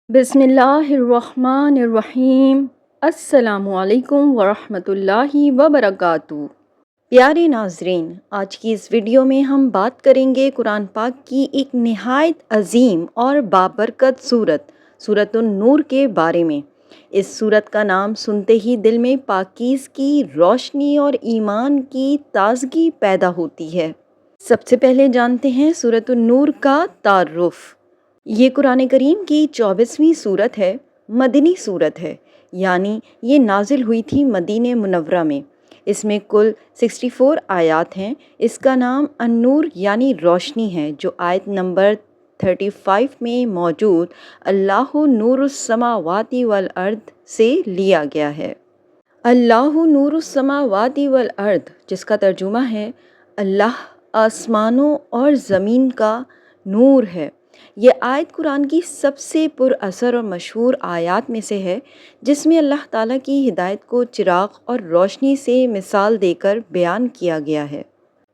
بسم اللہ الرحمن الرحیم۔ السلام علیکم ورحمۃ اللہ وبرکاتہ۔ پیارے ناظرین، آج کی اس ویڈیو میں ہم بات کریں گے قرآن پاک کی ایک نہایت عظیم اور بابرکت سورۃ النور کے بارے میں۔ اس سورت کا نام سنتے ہی دل میں پاکیزگی، روشنی اور ایمان کی تازگی پیدا ہوتی ہے۔ سب سے پہلے جانتے ہیں سورۃ النور کا تعارف۔ یہ قرآن کریم کی 24ویں سورت ہے، مدنی سورت ہے، یعنی یہ نازل ہوئی تھی مدینہ منورہ میں۔ اس میں کل 64 آیات ہیں۔ اس کا نام النور یعنی روشنی ہے، جو آیت نمبر 35 میں موجود اللہ نور السماوات والارض سے لیا گیا ہے۔ اللہ نور السماوات والارض، جس کا ترجمہ ہے اللہ آسمانوں اور زمین کا نور ہے۔ یہ آیت قرآن کی سب سے پر اثر اور مشہور آیات میں سے ہے، جس میں اللہ تعالیٰ کی ہدایت کو چراغ اور روشنی سے مثال دے کر بیان کیا گیا ہے۔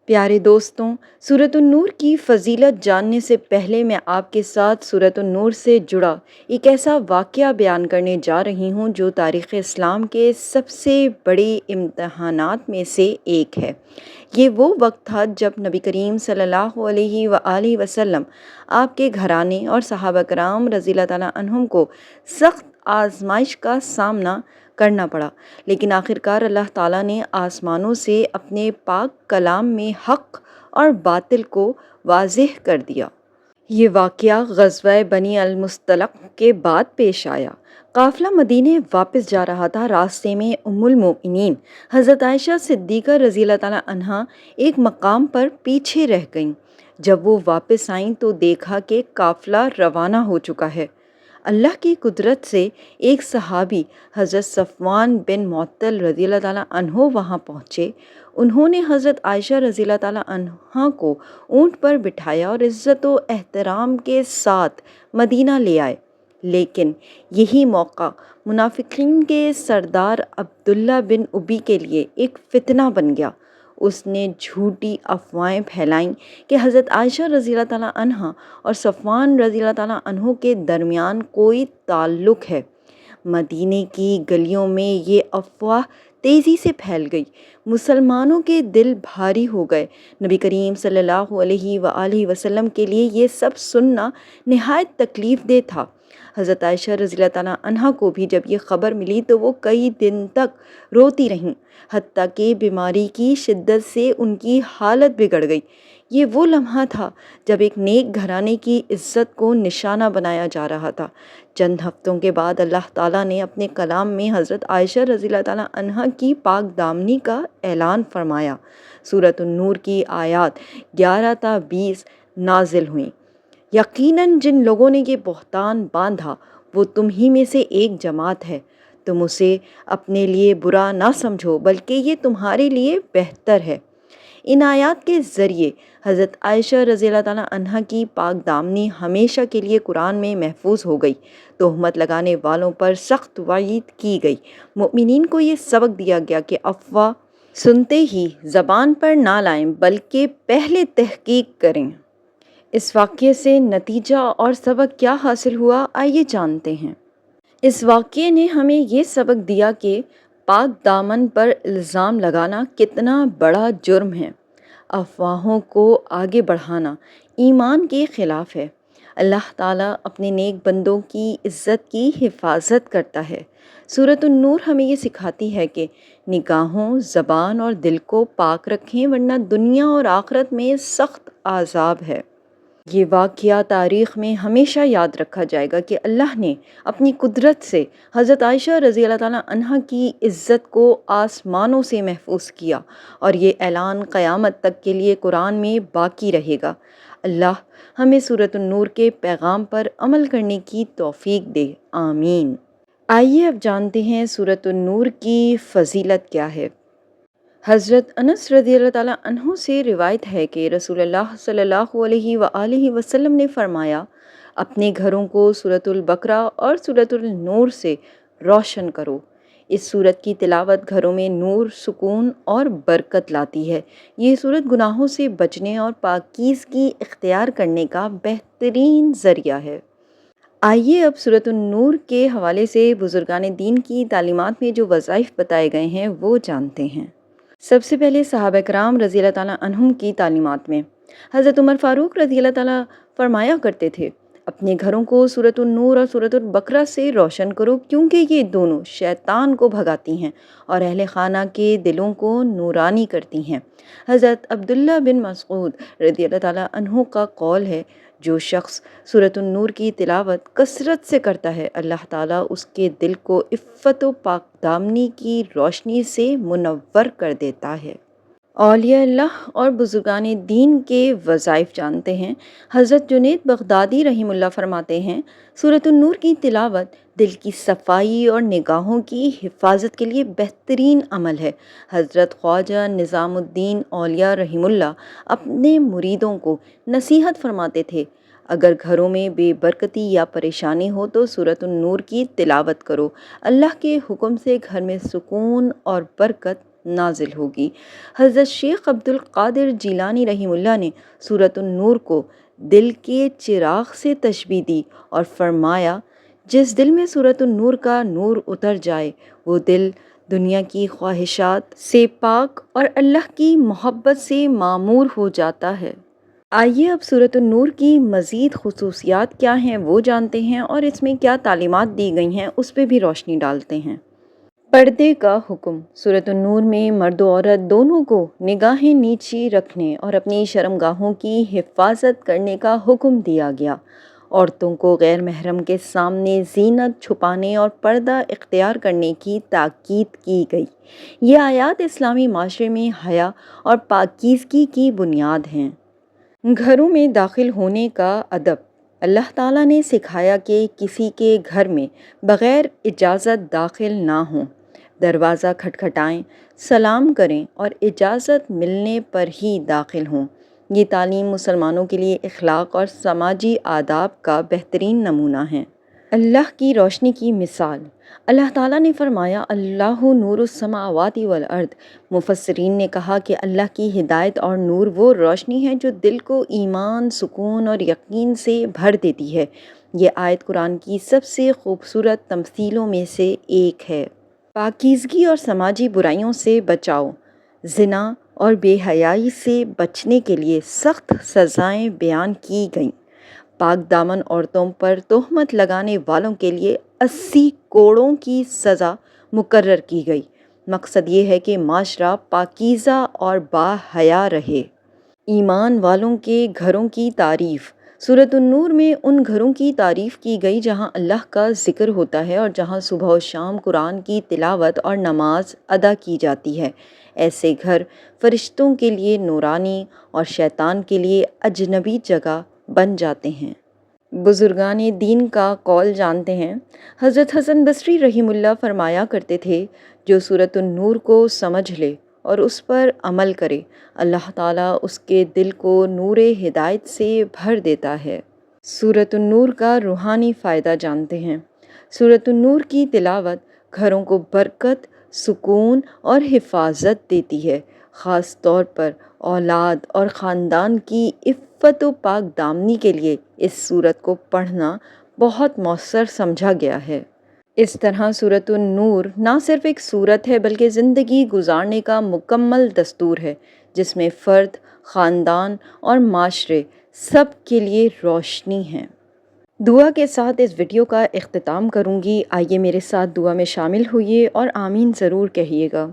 پیارے دوستوں، سورۃ النور کی فضیلت جاننے سے پہلے میں آپ کے ساتھ سورۃ النور سے جڑا ایک ایسا واقعہ بیان کرنے جا رہی ہوں جو تاریخ اسلام کے سب سے بڑے امتحانات میں سے ایک ہے۔ یہ وہ وقت تھا جب نبی کریم صلی اللہ علیہ وآلہ وسلم، آپ کے گھرانے اور صحابہ کرام رضی اللہ تعالیٰ عنہم کو سخت آزمائش کا سامنا کرنا پڑا، لیکن آخرکار اللہ تعالیٰ نے آسمانوں سے اپنے پاک کلام میں حق اور باطل کو واضح کر دیا۔ یہ واقعہ غزوہ بنی المصطلق کے بعد پیش آیا۔ قافلہ مدینہ واپس جا رہا تھا۔ راستے میں ام المؤمنین حضرت عائشہ صدیقہ رضی اللہ تعالیٰ عنہا ایک مقام پر پیچھے رہ گئیں۔ جب وہ واپس آئیں تو دیکھا کہ قافلہ روانہ ہو چکا ہے۔ اللہ کی قدرت سے ایک صحابی حضرت صفوان بن معطل رضی اللہ تعالیٰ عنہ وہاں پہنچے۔ انہوں نے حضرت عائشہ رضی اللہ تعالیٰ عنہا کو اونٹ پر بٹھایا اور عزت و احترام کے ساتھ مدینہ لے آئے، لیکن یہی موقع منافقین کے سردار عبداللہ بن ابی کے لیے ایک فتنہ بن گیا۔ اس نے جھوٹی افواہیں پھیلائیں کہ حضرت عائشہ رضی اللہ تعالیٰ عنہا اور صفوان رضی اللہ تعالیٰ عنہ کے درمیان کوئی تعلق ہے۔ مدینے کی گلیوں میں یہ افواہ تیزی سے پھیل گئی۔ مسلمانوں کے دل بھاری ہو گئے۔ نبی کریم صلی اللہ علیہ وآلہ وسلم کے لیے یہ سب سننا نہایت تکلیف دہ تھا۔ حضرت عائشہ رضی اللہ تعالیٰ عنہا کو بھی جب یہ خبر ملی تو وہ کئی دن تک روتی رہیں، حتیٰ کہ بیماری کی شدت سے ان کی حالت بگڑ گئی۔ یہ وہ لمحہ تھا جب ایک نیک گھرانے کی عزت کو نشانہ بنایا جا رہا تھا۔ چند ہفتوں کے بعد اللہ تعالیٰ نے اپنے کلام میں حضرت عائشہ رضی اللہ تعالیٰ عنہا کی پاک دامنی کا اعلان فرمایا۔ سورۃ النور کی آیات 11 تا 20 نازل ہوئیں۔ یقیناً جن لوگوں نے یہ بہتان باندھا وہ تم ہی میں سے ایک جماعت ہے۔ تم اسے اپنے لیے برا نہ سمجھو، بلکہ یہ تمہارے لیے بہتر ہے۔ ان آیات کے ذریعے حضرت عائشہ رضی اللہ تعالیٰ عنہا کی پاک دامنی ہمیشہ کے لیے قرآن میں محفوظ ہو گئی۔ تہمت لگانے والوں پر سخت وعید کی گئی۔ مؤمنین کو یہ سبق دیا گیا کہ افواہ سنتے ہی زبان پر نہ لائیں، بلکہ پہلے تحقیق کریں۔ اس واقعے سے نتیجہ اور سبق کیا حاصل ہوا، آئیے جانتے ہیں۔ اس واقعے نے ہمیں یہ سبق دیا کہ پاک دامن پر الزام لگانا کتنا بڑا جرم ہے۔ افواہوں کو آگے بڑھانا ایمان کے خلاف ہے۔ اللہ تعالیٰ اپنے نیک بندوں کی عزت کی حفاظت کرتا ہے۔ سورۃ النور ہمیں یہ سکھاتی ہے کہ نگاہوں، زبان اور دل کو پاک رکھیں، ورنہ دنیا اور آخرت میں سخت عذاب ہے۔ یہ واقعہ تاریخ میں ہمیشہ یاد رکھا جائے گا کہ اللہ نے اپنی قدرت سے حضرت عائشہ رضی اللہ تعالیٰ عنہا کی عزت کو آسمانوں سے محفوظ کیا، اور یہ اعلان قیامت تک کے لیے قرآن میں باقی رہے گا۔ اللہ ہمیں سورۃ النور کے پیغام پر عمل کرنے کی توفیق دے، آمین۔ آئیے اب جانتے ہیں سورۃ النور کی فضیلت کیا ہے۔ حضرت انس رضی اللہ تعالیٰ عنہ سے روایت ہے کہ رسول اللہ صلی اللہ علیہ وآلہ وسلم نے فرمایا، اپنے گھروں کو سورۃ البقرہ اور سورۃ النور سے روشن کرو۔ اس سورت کی تلاوت گھروں میں نور، سکون اور برکت لاتی ہے۔ یہ سورت گناہوں سے بچنے اور پاکیزگی اختیار کرنے کا بہترین ذریعہ ہے۔ آئیے اب سورۃ النور کے حوالے سے بزرگان دین کی تعلیمات میں جو وظائف بتائے گئے ہیں وہ جانتے ہیں۔ سب سے پہلے صحابہ کرام رضی اللہ تعالیٰ عنہم کی تعلیمات میں حضرت عمر فاروق رضی اللہ تعالیٰ فرمایا کرتے تھے، اپنے گھروں کو سورۃ النور اور سورۃ البقرہ سے روشن کرو، کیونکہ یہ دونوں شیطان کو بھگاتی ہیں اور اہل خانہ کے دلوں کو نورانی کرتی ہیں۔ حضرت عبداللہ بن مسعود رضی اللہ تعالیٰ عنہ کا قول ہے، جو شخص سورۃ النور کی تلاوت کثرت سے کرتا ہے، اللہ تعالیٰ اس کے دل کو عفت و پاک دامنی کی روشنی سے منور کر دیتا ہے۔ اولیاء اللہ اور بزرگان دین کے وظائف جانتے ہیں۔ حضرت جنید بغدادی رحمہ اللہ فرماتے ہیں، سورۃ النور کی تلاوت دل کی صفائی اور نگاہوں کی حفاظت کے لیے بہترین عمل ہے۔ حضرت خواجہ نظام الدین اولیاء رحمہ اللہ اپنے مریدوں کو نصیحت فرماتے تھے، اگر گھروں میں بے برکتی یا پریشانی ہو تو سورۃ النور کی تلاوت کرو، اللہ کے حکم سے گھر میں سکون اور برکت نازل ہوگی۔ حضرت شیخ عبد القادر جیلانی رحمہ اللہ نے سورۃ النور کو دل کے چراغ سے تشبیہ دی اور فرمایا، جس دل میں سورۃ النور کا نور اتر جائے وہ دل دنیا کی خواہشات سے پاک اور اللہ کی محبت سے معمور ہو جاتا ہے۔ آئیے اب سورۃ النور کی مزید خصوصیات کیا ہیں وہ جانتے ہیں اور اس میں کیا تعلیمات دی گئی ہیں اس پہ بھی روشنی ڈالتے ہیں۔ پردے کا حکم۔ سورۃ النور میں مرد و عورت دونوں کو نگاہیں نیچی رکھنے اور اپنی شرمگاہوں کی حفاظت کرنے کا حکم دیا گیا۔ عورتوں کو غیر محرم کے سامنے زینت چھپانے اور پردہ اختیار کرنے کی تاکید کی گئی۔ یہ آیات اسلامی معاشرے میں حیا اور پاکیزگی کی بنیاد ہیں۔ گھروں میں داخل ہونے کا ادب۔ اللہ تعالیٰ نے سکھایا کہ کسی کے گھر میں بغیر اجازت داخل نہ ہوں، دروازہ کھٹکھٹائیں، سلام کریں اور اجازت ملنے پر ہی داخل ہوں۔ یہ تعلیم مسلمانوں کے لیے اخلاق اور سماجی آداب کا بہترین نمونہ ہے۔ اللہ کی روشنی کی مثال۔ اللہ تعالیٰ نے فرمایا، اللہ نور السماوات والارض۔ مفسرین نے کہا کہ اللہ کی ہدایت اور نور وہ روشنی ہے جو دل کو ایمان، سکون اور یقین سے بھر دیتی ہے۔ یہ آیت قرآن کی سب سے خوبصورت تمثیلوں میں سے ایک ہے۔ پاکیزگی اور سماجی برائیوں سے بچاؤ۔ زنا اور بے حیائی سے بچنے کے لیے سخت سزائیں بیان کی گئیں۔ پاک دامن عورتوں پر تہمت لگانے والوں کے لیے 80 کوڑوں کی سزا مقرر کی گئی۔ مقصد یہ ہے کہ معاشرہ پاکیزہ اور با حیا رہے۔ ایمان والوں کے گھروں کی تعریف۔ سورۃ النور میں ان گھروں کی تعریف کی گئی جہاں اللہ کا ذکر ہوتا ہے اور جہاں صبح و شام قرآن کی تلاوت اور نماز ادا کی جاتی ہے۔ ایسے گھر فرشتوں کے لیے نورانی اور شیطان کے لیے اجنبی جگہ بن جاتے ہیں۔ بزرگان دین کا قول جانتے ہیں۔ حضرت حسن بصری رحمہ اللہ فرمایا کرتے تھے، جو سورۃ النور کو سمجھ لے اور اس پر عمل کرے، اللہ تعالیٰ اس کے دل کو نور ہدایت سے بھر دیتا ہے۔ سورۃ النور کا روحانی فائدہ جانتے ہیں۔ سورۃ النور کی تلاوت گھروں کو برکت، سکون اور حفاظت دیتی ہے۔ خاص طور پر اولاد اور خاندان کی عفت و پاک دامنی کے لیے اس سورت کو پڑھنا بہت مؤثر سمجھا گیا ہے۔ اس طرح سورۃ النور نہ صرف ایک سورت ہے بلکہ زندگی گزارنے کا مکمل دستور ہے، جس میں فرد، خاندان اور معاشرے سب کے لیے روشنی ہے۔ دعا کے ساتھ اس ویڈیو کا اختتام کروں گی۔ آئیے میرے ساتھ دعا میں شامل ہوئیے اور آمین ضرور کہیے گا۔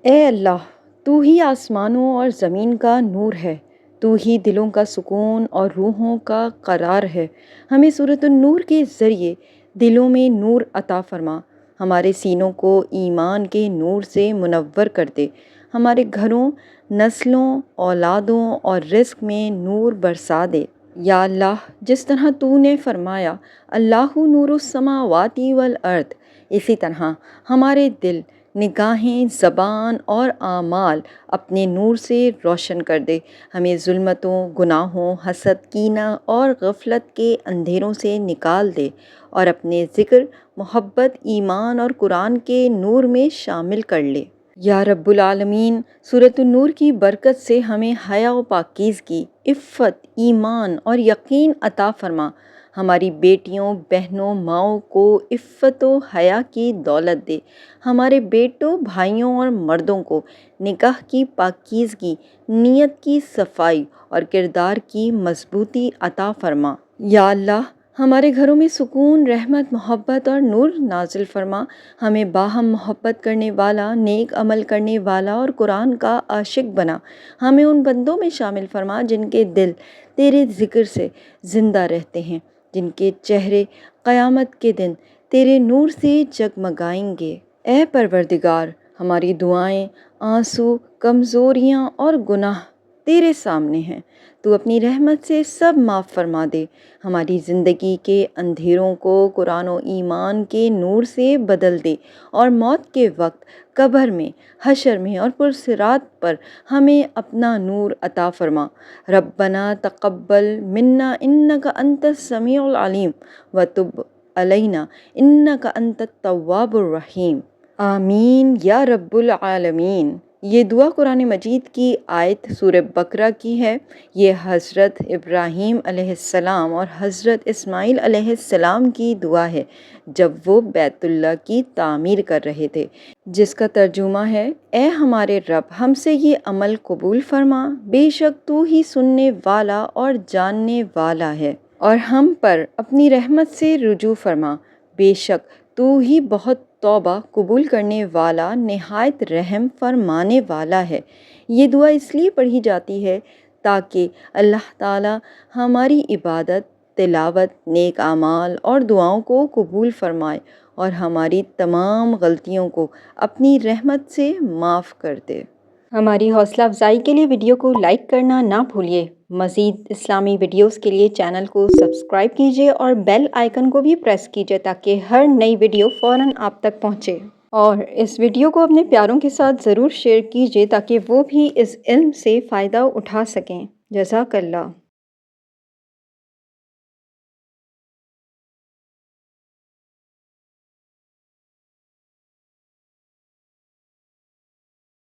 اے اللہ، تو ہی آسمانوں اور زمین کا نور ہے، تو ہی دلوں کا سکون اور روحوں کا قرار ہے۔ ہمیں سورۃ النور کے ذریعے دلوں میں نور عطا فرما، ہمارے سینوں کو ایمان کے نور سے منور کر دے، ہمارے گھروں، نسلوں، اولادوں اور رزق میں نور برسا دے۔ یا اللہ، جس طرح تو نے فرمایا اللہ نور السماوات والارض، اسی طرح ہمارے دل، نگاہیں، زبان اور اعمال اپنے نور سے روشن کر دے۔ ہمیں ظلمتوں، گناہوں، حسد، کینہ اور غفلت کے اندھیروں سے نکال دے اور اپنے ذکر، محبت، ایمان اور قرآن کے نور میں شامل کر لے۔ یا رب العالمین، سورۃ النور کی برکت سے ہمیں حیا و پاکیزگی، عفت، ایمان اور یقین عطا فرما۔ ہماری بیٹیوں بہنوں ماؤں کو عفت و حیا کی دولت دے، ہمارے بیٹوں بھائیوں اور مردوں کو نکاح کی پاکیزگی، نیت کی صفائی اور کردار کی مضبوطی عطا فرما۔ یا اللہ ہمارے گھروں میں سکون، رحمت، محبت اور نور نازل فرما۔ ہمیں باہم محبت کرنے والا، نیک عمل کرنے والا اور قرآن کا عاشق بنا۔ ہمیں ان بندوں میں شامل فرما جن کے دل تیرے ذکر سے زندہ رہتے ہیں، جن کے چہرے قیامت کے دن تیرے نور سے جگمگائیں گے۔ اے پروردگار، ہماری دعائیں، آنسو، کمزوریاں اور گناہ تیرے سامنے ہیں، تو اپنی رحمت سے سب معاف فرما دے۔ ہماری زندگی کے اندھیروں کو قرآن و ایمان کے نور سے بدل دے، اور موت کے وقت قبر میں، حشر میں اور پرصراط پر ہمیں اپنا نور عطا فرما۔ ربنا تقبل منا انک انت السمیع العلیم وتب علینا انک انت التواب الرحیم۔ آمین یا رب العالمین۔ یہ دعا قرآن مجید کی آیت سورہ بقرہ کی ہے۔ یہ حضرت ابراہیم علیہ السلام اور حضرت اسماعیل علیہ السلام کی دعا ہے جب وہ بیت اللہ کی تعمیر کر رہے تھے، جس کا ترجمہ ہے: اے ہمارے رب، ہم سے یہ عمل قبول فرما، بے شک تو ہی سننے والا اور جاننے والا ہے، اور ہم پر اپنی رحمت سے رجوع فرما، بے شک تو ہی بہت توبہ قبول کرنے والا، نہایت رحم فرمانے والا ہے۔ یہ دعا اس لیے پڑھی جاتی ہے تاکہ اللہ تعالی ہماری عبادت، تلاوت، نیک اعمال اور دعاؤں کو قبول فرمائے اور ہماری تمام غلطیوں کو اپنی رحمت سے معاف کر دے۔ ہماری حوصلہ افزائی کے لیے ویڈیو کو لائک کرنا نہ بھولیے۔ مزید اسلامی ویڈیوز کے لیے چینل کو سبسکرائب کیجیے اور بیل آئیکن کو بھی پریس کیجیے تاکہ ہر نئی ویڈیو فوراً آپ تک پہنچے۔ اور اس ویڈیو کو اپنے پیاروں کے ساتھ ضرور شیئر کیجیے تاکہ وہ بھی اس علم سے فائدہ اٹھا سکیں۔ جزاک اللہ۔